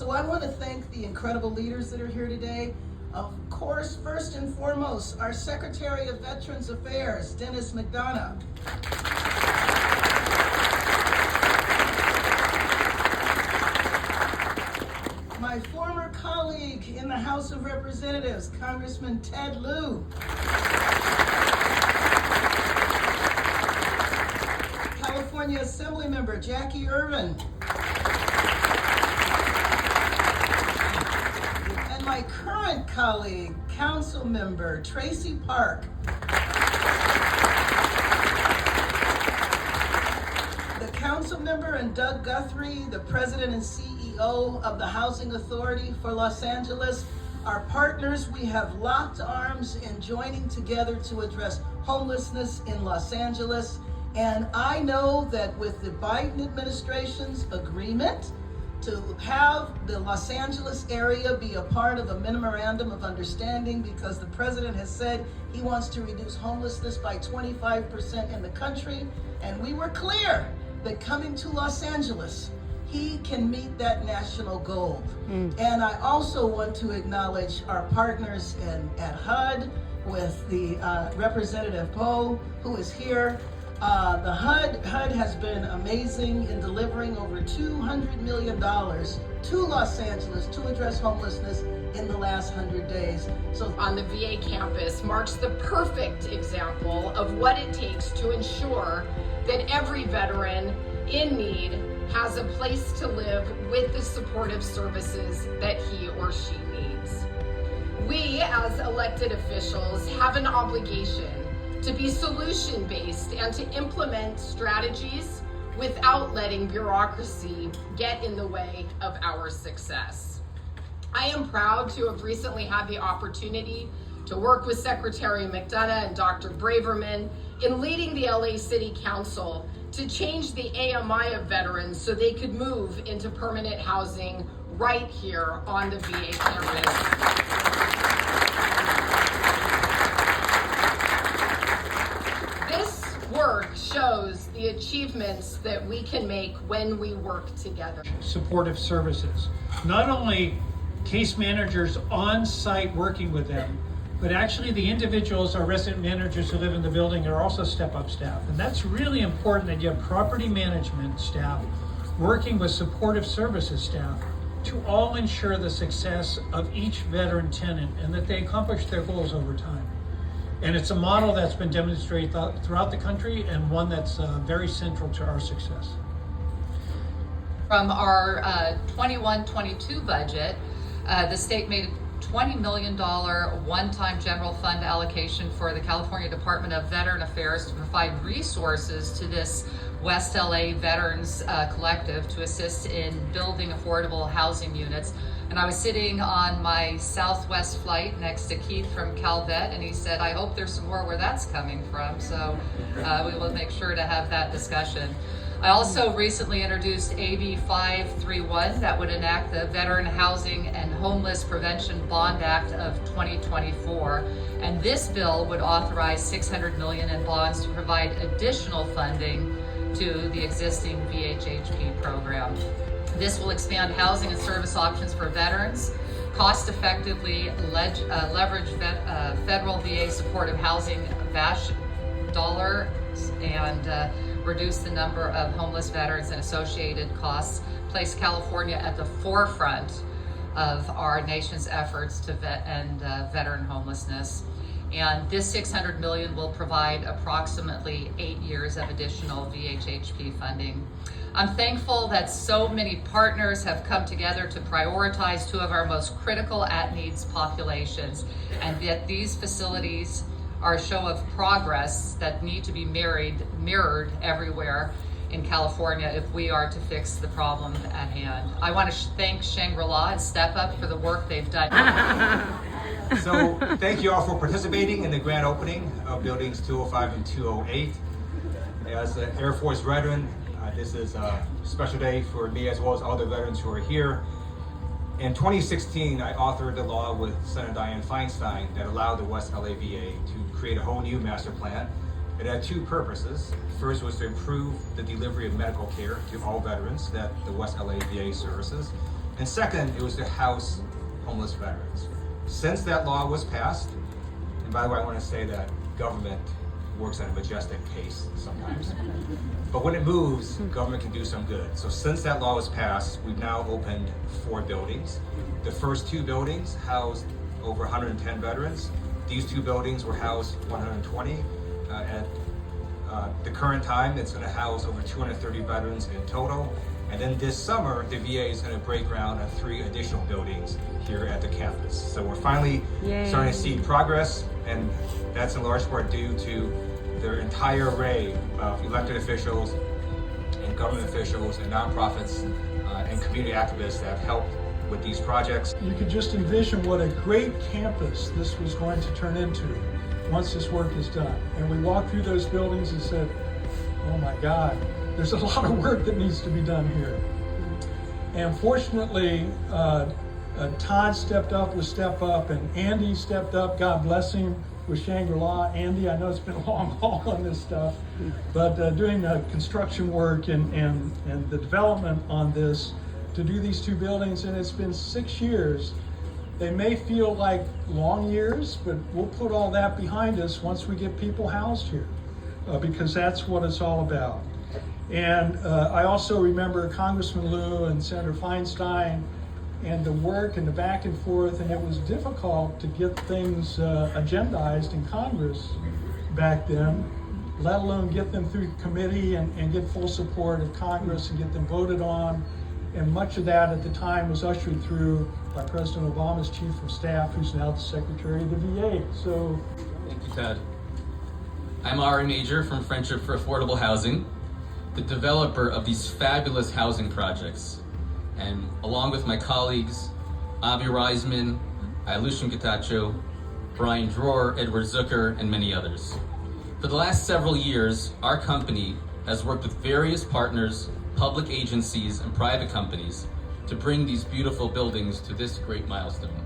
So I want to thank the incredible leaders that are here today. Of course, first and foremost, our Secretary of Veterans Affairs, Dennis McDonough. My former colleague in the House of Representatives, Congressman Ted Lieu. California Assembly Member Jackie Irvin. And my current colleague, Council Member Tracy Park. The Council Member and Doug Guthrie, the President and CEO of the Housing Authority for Los Angeles, are partners. We have locked arms in joining together to address homelessness in Los Angeles. And I know that with the Biden administration's agreement to have the Los Angeles area be a part of a memorandum of understanding, because the president has said he wants to reduce homelessness by 25% in the country, and we were clear that coming to Los Angeles, he can meet that national goal. And I also want to acknowledge our partners at HUD with the Representative Poe, who is here. The HUD has been amazing in delivering over $200 million to Los Angeles to address homelessness in the last 100 days. So on the VA campus marks the perfect example of what it takes to ensure that every veteran in need has a place to live with the supportive services that he or she needs. We, as elected officials, have an obligation to be solution-based and to implement strategies without letting bureaucracy get in the way of our success. I am proud to have recently had the opportunity to work with Secretary McDonough and Dr. Braverman in leading the LA City Council to change the AMI of veterans so they could move into permanent housing right here on the VA campus. Work shows the achievements that we can make when we work together. Supportive services, not only case managers on site working with them, but actually the individuals, our resident managers who live in the building, are also step-up staff. And that's really important, that you have property management staff working with supportive services staff to all ensure the success of each veteran tenant and that they accomplish their goals over time. And it's a model that's been demonstrated throughout the country, and one that's very central to our success. From our 21-22 budget, the state made a $20 million one-time general fund allocation for the California Department of Veteran Affairs to provide resources to this West LA Veterans Collective to assist in building affordable housing units. And I was sitting on my Southwest flight next to Keith from CalVet, and he said, I hope there's some more where that's coming from. So we will make sure to have that discussion. I also recently introduced AB 531 that would enact the Veteran Housing and Homeless Prevention Bond Act of 2024. And this bill would authorize $600 million in bonds to provide additional funding to the existing VHHP program. This will expand housing and service options for veterans, cost-effectively leverage federal VA supportive housing VASH dollars, and reduce the number of homeless veterans and associated costs, place California at the forefront of our nation's efforts to end veteran homelessness. And this $600 million will provide approximately 8 years of additional VHHP funding. I'm thankful that so many partners have come together to prioritize two of our most critical at-needs populations, and that these facilities are a show of progress that need to be mirrored everywhere in California if we are to fix the problem at hand. I want to thank Shangri-La and Step Up for the work they've done. So thank you all for participating in the grand opening of buildings 205 and 208. As an Air Force veteran, this is a special day for me as well as all the veterans who are here. In 2016, I authored the law with Senator Dianne Feinstein that allowed the West LA VA to create a whole new master plan. It had two purposes. First was to improve the delivery of medical care to all veterans that the West LA VA services. And second, it was to house homeless veterans. Since that law was passed, and by the way, I want to say that government works at a majestic pace sometimes. But when it moves, government can do some good. So since that law was passed, we've now opened 4 buildings. The first 2 buildings housed over 110 veterans. These 2 buildings were housed 120. At the current time, it's going to house over 230 veterans in total. And then this summer, the VA is going to break ground on 3 additional buildings here at the campus. So we're finally starting to see progress, and that's in large part due to their entire array of elected officials and government officials and nonprofits and community activists that have helped with these projects. You could just envision what a great campus this was going to turn into once this work is done. And we walked through those buildings and said, oh my God, there's a lot of work that needs to be done here. And fortunately, Todd stepped up with Step Up, and Andy stepped up, God bless him, with Shangri-La. Andy, I know it's been a long haul on this stuff, but doing the construction work and the development on this to do these 2 buildings, and it's been 6 years. They may feel like long years, but we'll put all that behind us once we get people housed here, because that's what it's all about. And I also remember Congressman Lieu and Senator Feinstein and the work and the back and forth, and it was difficult to get things agendized in Congress back then, let alone get them through committee and get full support of Congress and get them voted on. And much of that at the time was ushered through by President Obama's Chief of Staff, who's now the Secretary of the VA. So, thank you, Todd. I'm Ari Major from Friendship for Affordable Housing, the developer of these fabulous housing projects. And along with my colleagues, Avi Reisman, Ilushin Getachew, Brian Dror, Edward Zucker, and many others. For the last several years, our company has worked with various partners, public agencies, and private companies to bring these beautiful buildings to this great milestone.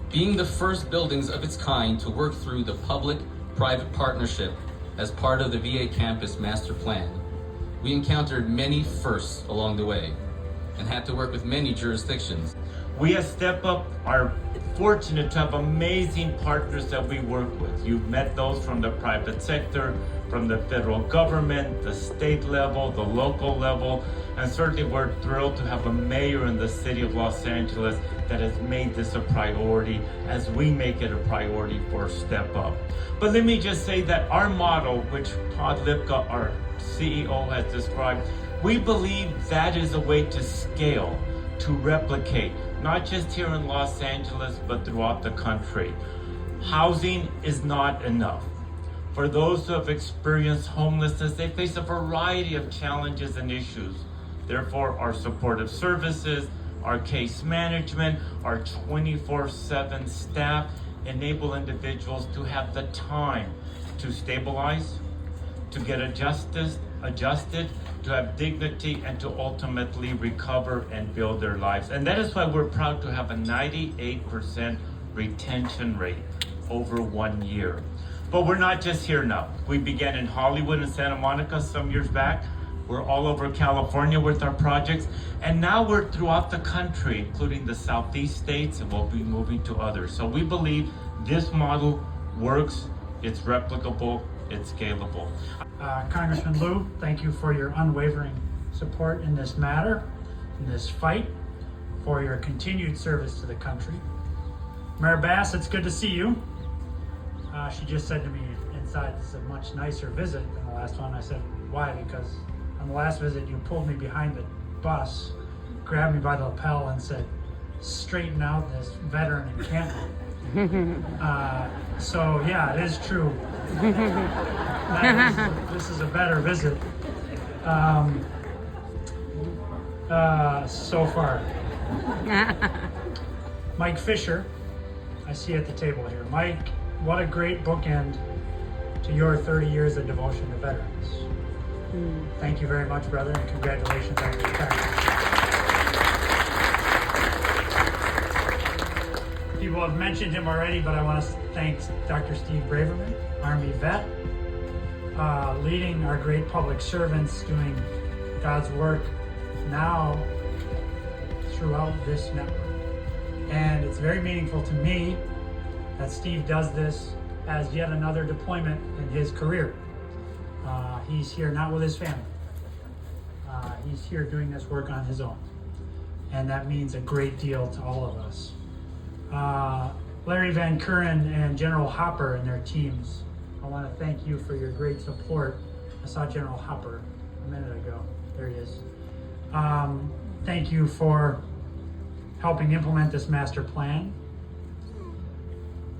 Being the first buildings of its kind to work through the public-private partnership as part of the VA campus master plan, we encountered many firsts along the way and had to work with many jurisdictions. We at Step Up are fortunate to have amazing partners that we work with. You've met those from the private sector, from the federal government, the state level, the local level, and certainly we're thrilled to have a mayor in the city of Los Angeles that has made this a priority as we make it a priority for Step Up. But let me just say that our model, which Todd Lipka, our CEO, has described, we believe that is a way to scale, to replicate, not just here in Los Angeles, but throughout the country. Housing is not enough. For those who have experienced homelessness, they face a variety of challenges and issues. Therefore, our supportive services, our case management, our 24/7 staff enable individuals to have the time to stabilize, to get adjusted, to have dignity, and to ultimately recover and build their lives. And that is why we're proud to have a 98% retention rate over 1 year. But we're not just here now. We began in Hollywood and Santa Monica some years back. We're all over California with our projects. And now we're throughout the country, including the Southeast states, and we'll be moving to others. So we believe this model works, it's replicable, it's scalable. Congressman Lieu, thank you for your unwavering support in this matter, in this fight, for your continued service to the country. Mayor Bass, it's good to see you. She just said to me inside, this is a much nicer visit than the last one. I said, why? Because on the last visit, you pulled me behind the bus, grabbed me by the lapel and said, straighten out this veteran encampment. So yeah, it is true. This is a better visit so far. Mike Fisher, I see at the table here. Mike, what a great bookend to your 30 years of devotion to veterans. Thank you very much, brother, and congratulations on your retirement. People have mentioned him already, but I want to thank Dr. Steve Braverman, Army vet, leading our great public servants, doing God's work now throughout this network. And it's very meaningful to me that Steve does this as yet another deployment in his career. He's here not with his family. He's here doing this work on his own. And that means a great deal to all of us. Larry Van Kuren and General Hopper and their teams, I want to thank you for your great support. I saw General Hopper a minute ago. There he is. Thank you for helping implement this master plan.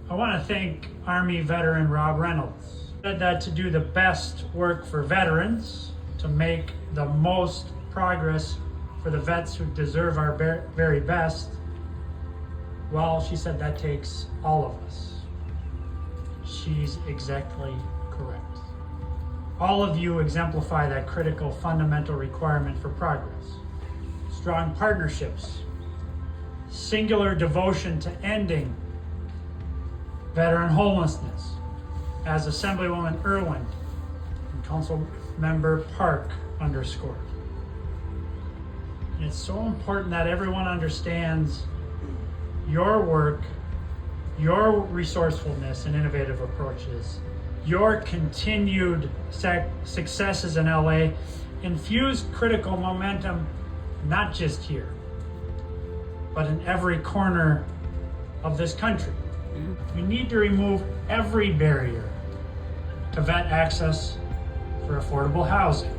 I want to thank Army veteran Rob Reynolds. He said that to do the best work for veterans, to make the most progress for the vets who deserve our very best, well, she said that takes all of us. She's exactly correct. All of you exemplify that critical fundamental requirement for progress. Strong partnerships, singular devotion to ending veteran homelessness, as Assemblywoman Irwin and Council Member Park underscored. And it's so important that everyone understands your work, your resourcefulness and innovative approaches, your continued successes in LA infuse critical momentum, not just here, but in every corner of this country. We need to remove every barrier to vet access for affordable housing.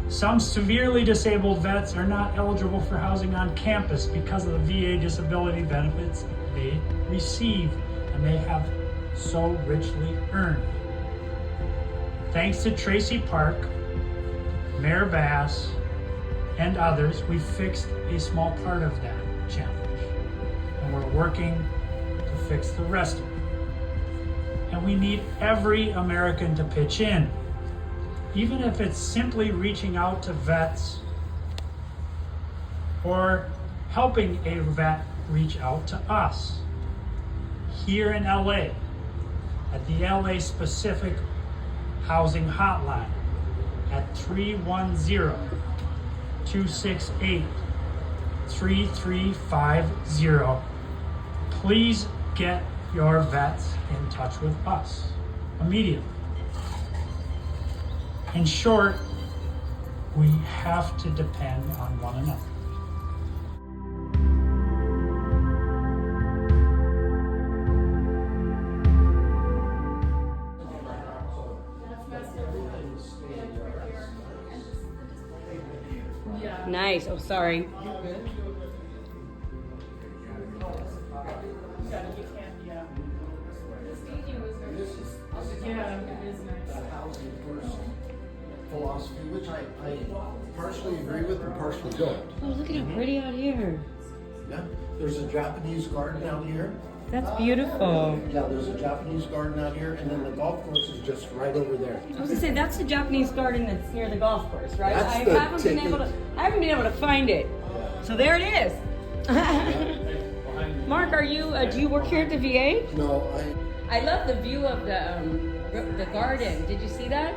Some severely disabled vets are not eligible for housing on campus because of the VA disability benefits they receive and they have so richly earned. Thanks to Tracy Park, Mayor Bass, and others, we fixed a small part of that challenge. And we're working to fix the rest of it. And we need every American to pitch in, even if it's simply reaching out to vets or helping a vet reach out to us. Here in LA, at the LA Specific Housing Hotline at 310-268-3350. Please get your vets in touch with us immediately. In short, we have to depend on one another. Nice. Oh, sorry. Philosophy, which I partially agree with and partially don't. Oh, look at how pretty out here. Yeah, there's a Japanese garden out here. That's beautiful. Yeah, there's a Japanese garden out here, and then the golf course is just right over there. I was gonna say that's the Japanese garden that's near the golf course, right? That's I the haven't been able to find it. So there it is. Mark, are you? Do you work here at the VA? No, I love the view of the garden. Did you see that?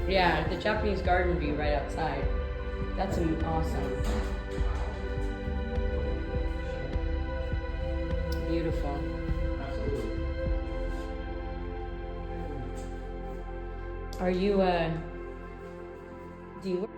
Yeah, the Japanese garden view right outside. That's awesome. Beautiful. Are you, do you work?